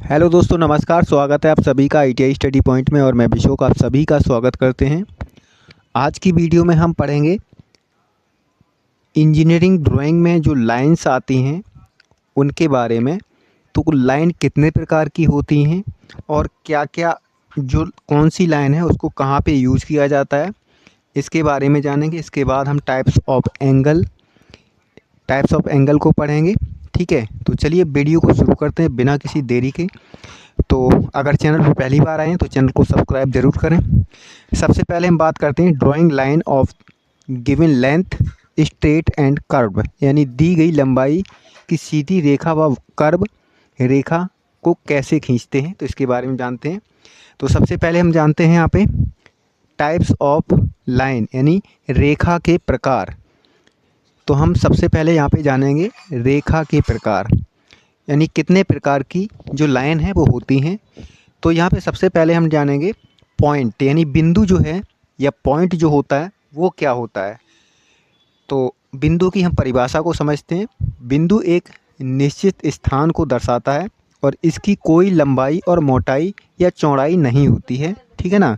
Hello दोस्तों, नमस्कार। स्वागत है आप सभी का आईटीआई स्टडी पॉइंट में और मैं अभिषेक आप सभी का स्वागत करते हैं। आज की वीडियो में हम पढ़ेंगे इंजीनियरिंग ड्राइंग में जो लाइंस आती हैं उनके बारे में। तो लाइन कितने प्रकार की होती हैं और क्या क्या जो कौन सी लाइन है उसको कहाँ पे यूज़ किया जाता है, इसके बारे में जानेंगे। इसके बाद हम टाइप्स ऑफ एंगल को पढ़ेंगे। ठीक है, तो चलिए वीडियो को शुरू करते हैं बिना किसी देरी के। तो अगर चैनल पर पहली बार आए हैं तो चैनल को सब्सक्राइब जरूर करें। सबसे पहले हम बात करते हैं drawing line of given length straight and curve, यानी दी गई लंबाई की सीधी रेखा व कर्व रेखा को कैसे खींचते हैं, तो इसके बारे में जानते हैं। तो सबसे पहले हम जानते हैं यहाँ पे टाइप्स ऑफ लाइन यानी रेखा के प्रकार। तो हम सबसे पहले यहाँ पे जानेंगे रेखा के प्रकार, यानी कितने प्रकार की जो लाइन है वो होती हैं। तो यहाँ पे सबसे पहले हम जानेंगे पॉइंट, यानी बिंदु जो है या पॉइंट जो होता है वो क्या होता है। तो बिंदु की हम परिभाषा को समझते हैं। बिंदु एक निश्चित स्थान को दर्शाता है और इसकी कोई लंबाई और मोटाई या चौड़ाई नहीं होती है। ठीक है ना।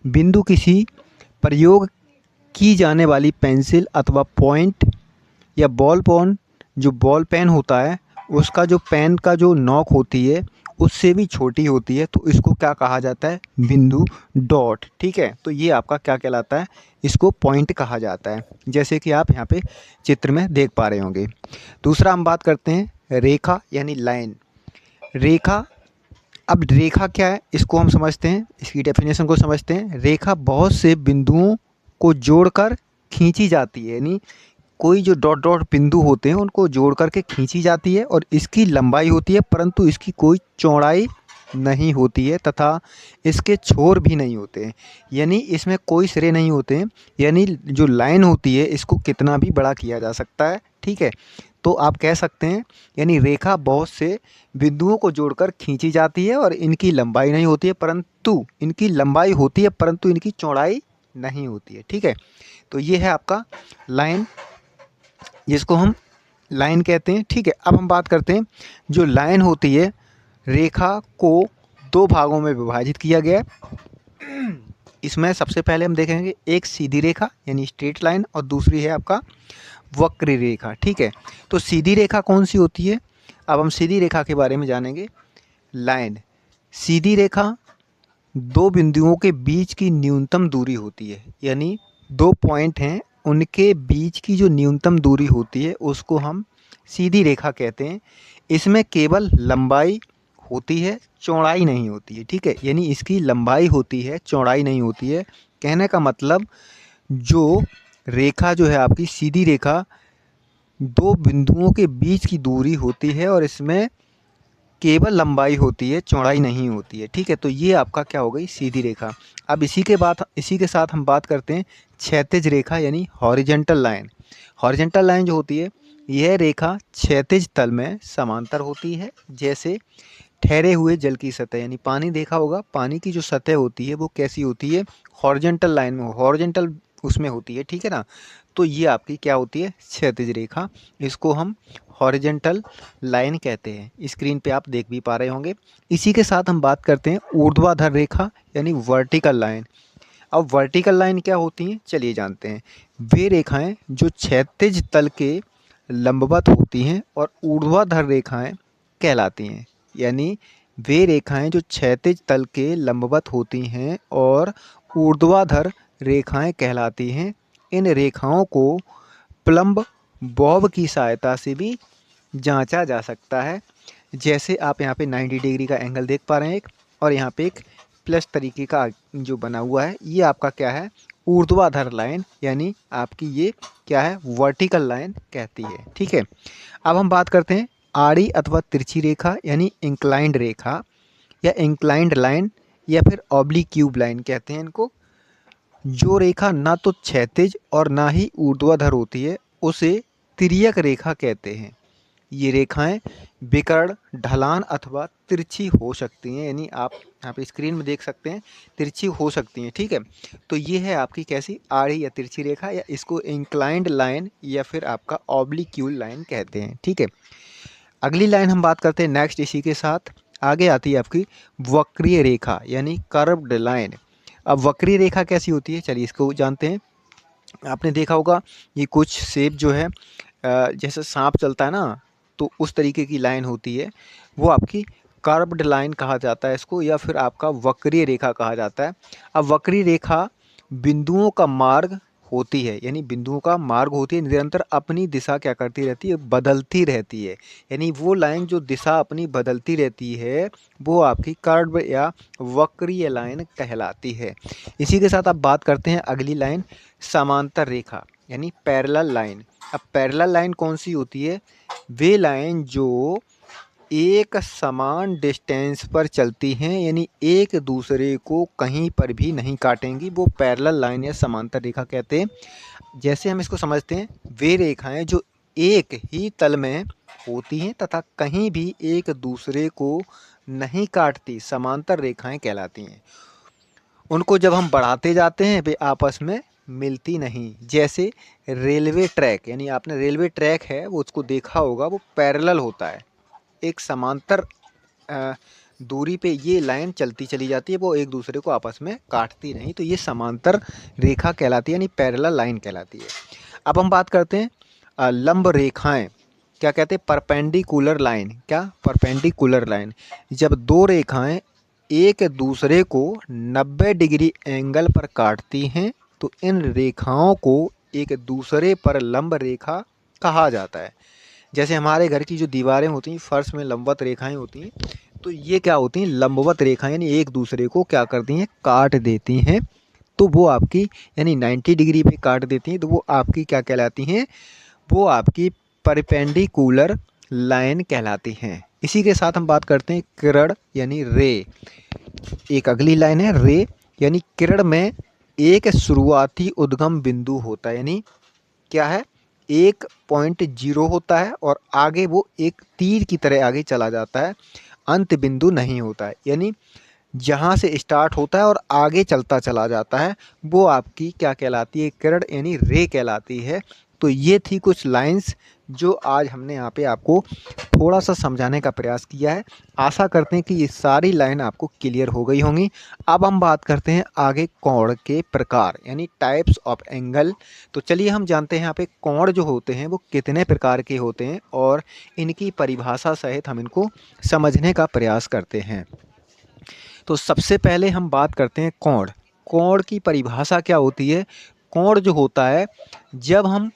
बिंदु किसी प्रयोग की जाने वाली पेंसिल अथवा पॉइंट या बॉल पेन होता है उसका जो पेन का जो नोक होती है उससे भी छोटी होती है, तो इसको क्या कहा जाता है, बिंदु डॉट। ठीक है, तो ये आपका क्या कहलाता है, इसको पॉइंट कहा जाता है, जैसे कि आप यहाँ पे चित्र में देख पा रहे होंगे। दूसरा हम बात करते हैं रेखा यानी लाइन। रेखा, अब रेखा क्या है इसको हम समझते हैं, इसकी डेफिनेशन को समझते हैं। रेखा बहुत से बिंदुओं को जोड़कर खींची जाती है, यानी कोई जो डॉट डॉट बिंदु होते हैं उनको जोड़ करके खींची जाती है और इसकी लंबाई होती है परंतु इसकी कोई चौड़ाई नहीं होती है तथा इसके छोर भी नहीं होते हैं, यानी इसमें कोई सिरे नहीं होते हैं। यानी जो लाइन होती है इसको कितना भी बड़ा किया जा सकता है। ठीक है, तो आप कह सकते हैं यानी रेखा बहुत से बिंदुओं को जोड़कर खींची जाती है और इनकी लंबाई नहीं होती है परंतु इनकी लंबाई होती है परंतु इनकी चौड़ाई नहीं होती है। ठीक है, तो ये है आपका लाइन, जिसको हम लाइन कहते हैं। ठीक है, अब हम बात करते हैं जो लाइन होती है, रेखा को दो भागों में विभाजित किया गया है। इसमें सबसे पहले हम देखेंगे एक सीधी रेखा यानी स्ट्रेट लाइन और दूसरी है आपका वक्र रेखा। ठीक है, तो सीधी रेखा कौन सी होती है, अब हम सीधी रेखा के बारे में जानेंगे। लाइन, सीधी रेखा दो बिंदुओं के बीच की न्यूनतम दूरी होती है, यानी दो पॉइंट हैं उनके बीच की जो न्यूनतम दूरी होती है उसको हम सीधी रेखा कहते हैं। इसमें केवल लंबाई होती है, चौड़ाई नहीं होती है। ठीक है, यानी इसकी लंबाई होती है, चौड़ाई नहीं होती है। कहने का मतलब जो रेखा जो है आपकी सीधी रेखा दो बिंदुओं के बीच की दूरी होती है और इसमें केवल लंबाई होती है, चौड़ाई नहीं होती है। ठीक है, तो ये आपका क्या हो गई, सीधी रेखा। अब इसी के साथ हम बात करते हैं क्षैतिज रेखा यानी हॉरिजेंटल लाइन। हॉरिजेंटल लाइन जो होती है यह रेखा क्षैतिज तल में समांतर होती है, जैसे ठहरे हुए जल की सतह, यानी पानी देखा होगा, पानी की जो सतह होती है वो कैसी होती है, हॉरिजेंटल लाइन में, हॉरिजेंटल उसमें होती है। ठीक है ना, तो ये आपकी क्या होती है, क्षैतिज रेखा, इसको हम हॉरिजेंटल लाइन कहते हैं। स्क्रीन पे आप देख भी पा रहे होंगे। इसी के साथ हम बात करते हैं ऊर्ध्वाधर रेखा यानी वर्टिकल लाइन। अब वर्टिकल लाइन क्या होती हैं, चलिए जानते हैं। वे रेखाएं जो क्षैतिज तल के लंबवत होती हैं और ऊर्ध्वाधर रेखाएं कहलाती हैं, यानी वे रेखाएं जो क्षैतिज तल के लंबवत होती हैं और ऊर्ध्वाधर रेखाएं कहलाती हैं। इन रेखाओं को प्लम्ब बॉब की सहायता से भी जांचा जा सकता है, जैसे आप यहाँ पे 90 डिग्री का एंगल देख पा रहे हैं एक, और यहाँ पे एक प्लस तरीके का जो बना हुआ है, ये आपका क्या है, ऊर्ध्वाधर लाइन, यानी आपकी ये क्या है, वर्टिकल लाइन कहती है। ठीक है, अब हम बात करते हैं आड़ी अथवा तिरछी रेखा यानी इंक्लाइंड रेखा या इंक्लाइंड लाइन या फिर ऑब्लिक्यूब लाइन कहते हैं इनको। जो रेखा ना तो क्षैतिज और ना ही ऊर्ध्वाधर होती है उसे तिर्यक रेखा कहते हैं। ये रेखाएं विकर्ण, ढलान अथवा तिरछी हो सकती हैं, यानी आप यहाँ पे स्क्रीन में देख सकते हैं तिरछी हो सकती हैं। ठीक है, तो ये है आपकी कैसी, आड़ी या तिरछी रेखा, या इसको इंक्लाइंड लाइन या फिर आपका ऑब्लिक्यूल लाइन कहते हैं। ठीक है, अगली लाइन हम बात करते हैं नेक्स्ट इसी के साथ आगे आती है आपकी वक्रीय रेखा यानी कर्व्ड लाइन। अब वक्रीय रेखा कैसी होती है, चलिए इसको जानते हैं। आपने देखा होगा ये कुछ शेप जो है जैसे सांप चलता है ना, तो उस तरीके की लाइन होती है, वो आपकी कर्व्ड लाइन कहा जाता है इसको, या फिर आपका वक्रीय रेखा कहा जाता है। अब वक्रीय रेखा बिंदुओं का मार्ग होती है, यानी बिंदुओं का मार्ग होती है, निरंतर अपनी दिशा क्या करती रहती है, बदलती रहती है। यानी वो लाइन जो दिशा अपनी बदलती रहती है वो आपकी कर्व या वक्रीय लाइन कहलाती है। इसी के साथ आप बात करते हैं अगली लाइन, समांतर रेखा यानी पैरेलल लाइन। अब पैरेलल लाइन कौन सी होती है, वे लाइन जो एक समान डिस्टेंस पर चलती हैं, यानी एक दूसरे को कहीं पर भी नहीं काटेंगी, वो पैरेलल लाइन या समांतर रेखा कहते हैं। जैसे हम इसको समझते हैं, वे रेखाएं जो एक ही तल में होती हैं तथा कहीं भी एक दूसरे को नहीं काटती, समांतर रेखाएं कहलाती हैं। उनको जब हम बढ़ाते जाते हैं वे आपस में मिलती नहीं। जैसे रेलवे ट्रैक, यानी आपने रेलवे ट्रैक है वो उसको देखा होगा, वो पैरेलल होता है, एक समांतर दूरी पे ये लाइन चलती चली जाती है, वो एक दूसरे को आपस में काटती नहीं, तो ये समांतर रेखा कहलाती है, यानी पैरेलल लाइन कहलाती है। अब हम बात करते हैं लंब रेखाएं, क्या कहते हैं, परपेंडिकुलर लाइन। क्या, परपेंडिकुलर लाइन, जब दो रेखाएं एक दूसरे को 90 डिग्री एंगल पर काटती हैं तो इन रेखाओं को एक दूसरे पर लंब रेखा कहा जाता है। जैसे हमारे घर की जो दीवारें होती हैं, फर्श में लंबवत रेखाएं होती हैं, तो ये क्या होती हैं, लंबवत रेखाएं, यानी एक दूसरे को क्या करती हैं, काट देती हैं। तो वो आपकी यानी 90 डिग्री पे काट देती हैं, तो वो आपकी क्या कहलाती हैं, वो आपकी परपेंडिकुलर लाइन कहलाती हैं। इसी के साथ हम बात करते हैं किरण यानी रे। एक अगली लाइन है रे, यानी किरण में एक शुरुआती उद्गम बिंदु होता है, यानी क्या है, 1.0 होता है और आगे वो एक तीर की तरह आगे चला जाता है, अंत बिंदु नहीं होता है। यानी जहाँ से स्टार्ट होता है और आगे चलता चला जाता है, वो आपकी क्या कहलाती है, किरण यानी रे कहलाती है। तो ये थी कुछ लाइंस जो आज हमने यहाँ पे आपको थोड़ा सा समझाने का प्रयास किया है। आशा करते हैं कि ये सारी लाइन आपको क्लियर हो गई होंगी। अब हम बात करते हैं आगे कोण के प्रकार यानी टाइप्स ऑफ एंगल। तो चलिए हम जानते हैं यहाँ पे कोण जो होते हैं वो कितने प्रकार के होते हैं और इनकी परिभाषा सहित हम इनको समझने का प्रयास करते हैं। तो सबसे पहले हम बात करते हैं कोण। कोण की परिभाषा क्या होती है, कोण जो होता है, जब हम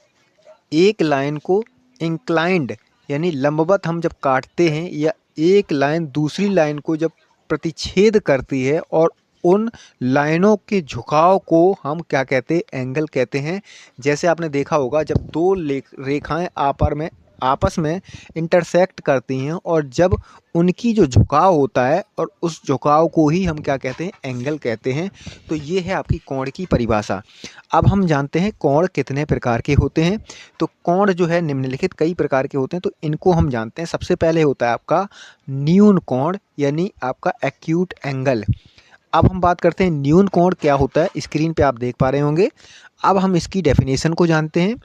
एक लाइन को इंक्लाइंड यानी लंबवत हम जब काटते हैं, या एक लाइन दूसरी लाइन को जब प्रतिच्छेद करती है और उन लाइनों के झुकाव को हम क्या कहते हैं, एंगल कहते हैं। जैसे आपने देखा होगा जब दो रेखाएं आपस में इंटरसेक्ट करती हैं और जब उनकी जो झुकाव होता है और उस झुकाव को ही हम क्या कहते हैं, एंगल कहते हैं। तो ये है आपकी कोण की परिभाषा। अब हम जानते हैं कोण कितने प्रकार के होते हैं। तो कोण जो है निम्नलिखित कई प्रकार के होते हैं, तो इनको हम जानते हैं। सबसे पहले होता है आपका न्यून कोण यानी आपका एक्यूट एंगल। अब हम बात करते हैं न्यून कोण क्या होता है, स्क्रीन पे आप देख पा रहे होंगे। अब हम इसकी डेफिनेशन को जानते हैं।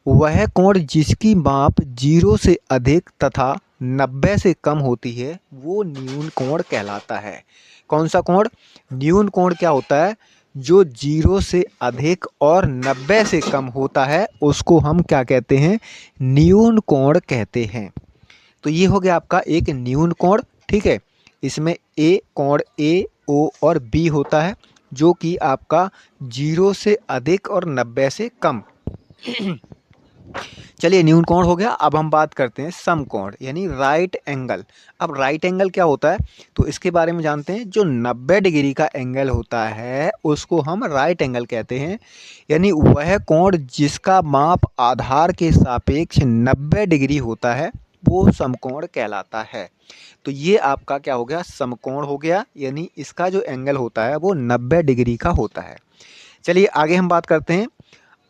वह कोण जिसकी माप 0 से अधिक तथा 90 से कम होती है वो न्यून कोण कहलाता है। कौन सा कोण, न्यून कोण क्या होता है, जो 0 से अधिक और 90 से कम होता है उसको हम क्या कहते हैं, न्यून कोण कहते हैं। तो ये हो गया आपका एक न्यून कोण। ठीक है, इसमें कोण ए, ओ और बी होता है जो कि आपका 0 से अधिक और 90 से कम। चलिए न्यून कोण हो गया। अब हम बात करते हैं समकोण यानी राइट एंगल। अब राइट एंगल क्या होता है, तो इसके बारे में जानते हैं। जो 90 डिग्री का एंगल होता है उसको हम राइट एंगल कहते हैं, यानी वह कोण जिसका माप आधार के सापेक्ष 90 डिग्री होता है वो समकोण कहलाता है। तो ये आपका क्या हो गया, समकोण हो गया, यानी इसका जो एंगल होता है वो 90 डिग्री का होता है। चलिए आगे हम बात करते हैं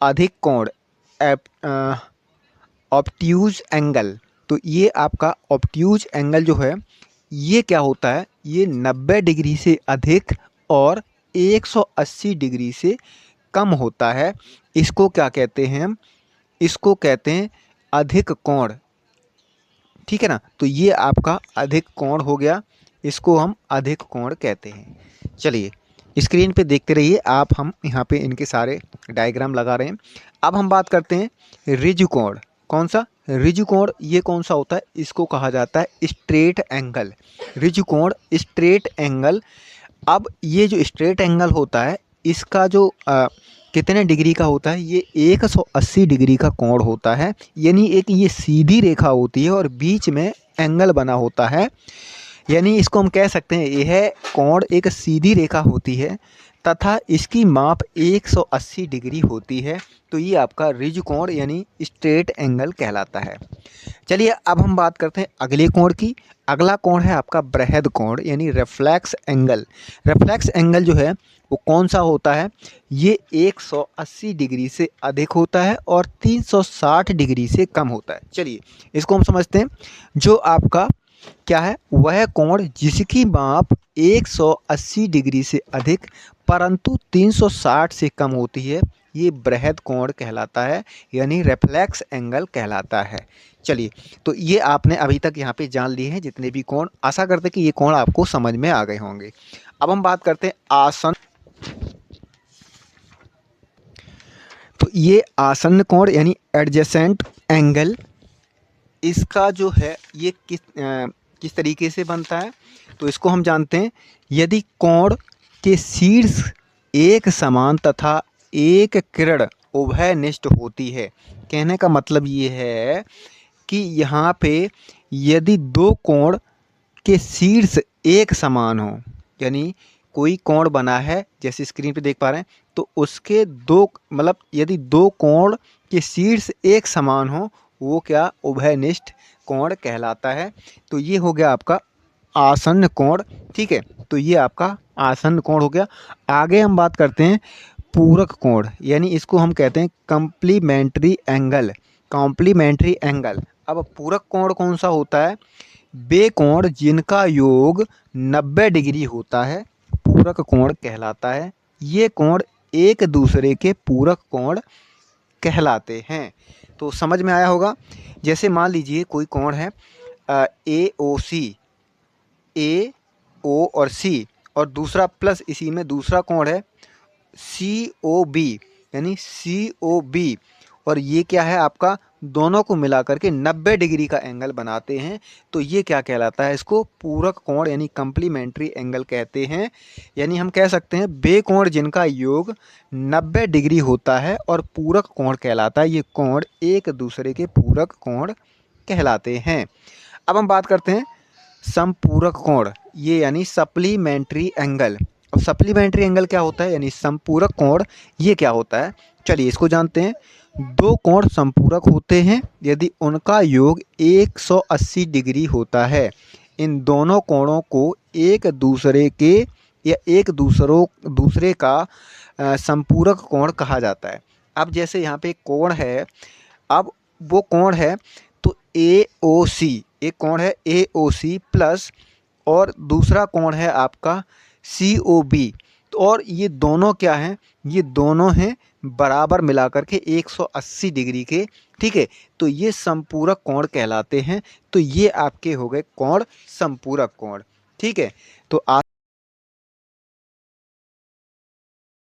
अधिक कोण, ऑब्ट्यूज एंगल। तो ये आपका ऑब्ट्यूज एंगल जो है ये क्या होता है, ये 90 डिग्री से अधिक और 180 डिग्री से कम होता है। इसको क्या कहते हैं हम, इसको कहते हैं अधिक कोण। ठीक है ना, तो ये आपका अधिक कोण हो गया, इसको हम अधिक कोण कहते हैं। चलिए स्क्रीन पे देखते रहिए आप, हम यहाँ पे इनके सारे डायग्राम लगा रहे हैं। अब हम बात करते हैं ऋजु कोण। कौन सा? ऋजु कोण। ये कौन सा होता है? इसको कहा जाता है स्ट्रेट एंगल। ऋजु कोण, स्ट्रेट एंगल। अब ये जो स्ट्रेट एंगल होता है इसका जो कितने डिग्री का होता है? ये 180 डिग्री का कोण होता है। यानी एक ये सीधी रेखा होती है और बीच में एंगल बना होता है। यानी इसको हम कह सकते हैं यह कोण एक सीधी रेखा होती है तथा इसकी माप 180 डिग्री होती है। तो ये आपका ऋजु कोण यानी स्ट्रेट एंगल कहलाता है। चलिए अब हम बात करते हैं अगले कोण की। अगला कोण है आपका बृहद कोण यानी रिफ्लेक्स एंगल। रिफ्लेक्स एंगल जो है वो कौन सा होता है? ये 180 डिग्री से अधिक होता है और 360 डिग्री से कम होता है। चलिए इसको हम समझते हैं। जो आपका क्या है? वह कोण जिसकी माप 180 डिग्री से अधिक परंतु 360 से कम होती है, ये बृहद कोण कहलाता है यानी रिफ्लेक्स एंगल कहलाता है। चलिए तो ये आपने अभी तक यहाँ पे जान लिए हैं जितने भी कोण। आशा करते हैं कि ये कोण आपको समझ में आ गए होंगे। अब हम बात करते हैं आसन। तो ये आसन्न कोण यानी एडजेसेंट एंगल, इसका जो है ये किस तरीके से बनता है? तो इसको हम जानते हैं। यदि कोण के शीर्ष एक समान तथा एक किरण उभयनिष्ठ होती है। कहने का मतलब ये है कि यहाँ पे यदि दो कोण के शीर्ष एक समान हो, यानी कोई कोण बना है जैसे स्क्रीन पे देख पा रहे हैं, तो उसके दो मतलब यदि दो कोण के शीर्ष एक समान हो वो क्या? उभयनिष्ठ कोण कहलाता है। तो ये हो गया आपका आसन्न कोण। ठीक है, तो ये आपका आसन्न कोण हो गया। आगे हम बात करते हैं पूरक कोण यानी इसको हम कहते हैं कॉम्प्लीमेंट्री एंगल। Complementary angle. अब पूरक कोण कौन सा होता है? वे कोण जिनका योग 90 डिग्री होता है पूरक कोण कहलाता है। ये कोण एक दूसरे के पूरक कोण कहलाते हैं। तो समझ में आया होगा। जैसे मान लीजिए कोई कोण है ए ओ सी, ए ओ और सी, और दूसरा प्लस इसी में दूसरा कोण है सी ओ बी यानी सी ओ बी, और ये क्या है आपका? दोनों को मिलाकर के 90 डिग्री का एंगल बनाते हैं। तो ये क्या कहलाता है? इसको पूरक कोण यानी कम्प्लीमेंट्री एंगल कहते हैं। यानी हम कह सकते हैं वे कोण जिनका योग 90 डिग्री होता है और पूरक कोण कहलाता है। ये कोण एक दूसरे के पूरक कोण कहलाते हैं। अब हम बात करते हैं समपूरक कोण, ये यानी सप्लीमेंट्री एंगल। अब सप्लीमेंट्री एंगल क्या होता है? यानी समपूरक कोण ये क्या होता है? चलिए इसको जानते हैं। दो कोण समपूरक होते हैं यदि उनका योग 180 डिग्री होता है। इन दोनों कोणों को एक दूसरे के या एक दूसरे का समपूरक कोण कहा जाता है। अब जैसे यहाँ पे कोण है, अब वो कोण है तो ए ओ सी, एक कोण है ए ओ सी प्लस और दूसरा कोण है आपका सी ओ बी। और ये दोनों क्या हैं? ये दोनों हैं बराबर मिलाकर के 180 डिग्री के। ठीक है, तो ये समपूरक कोण कहलाते हैं। तो ये आपके हो गए कोण समपूरक कोण। ठीक है, तो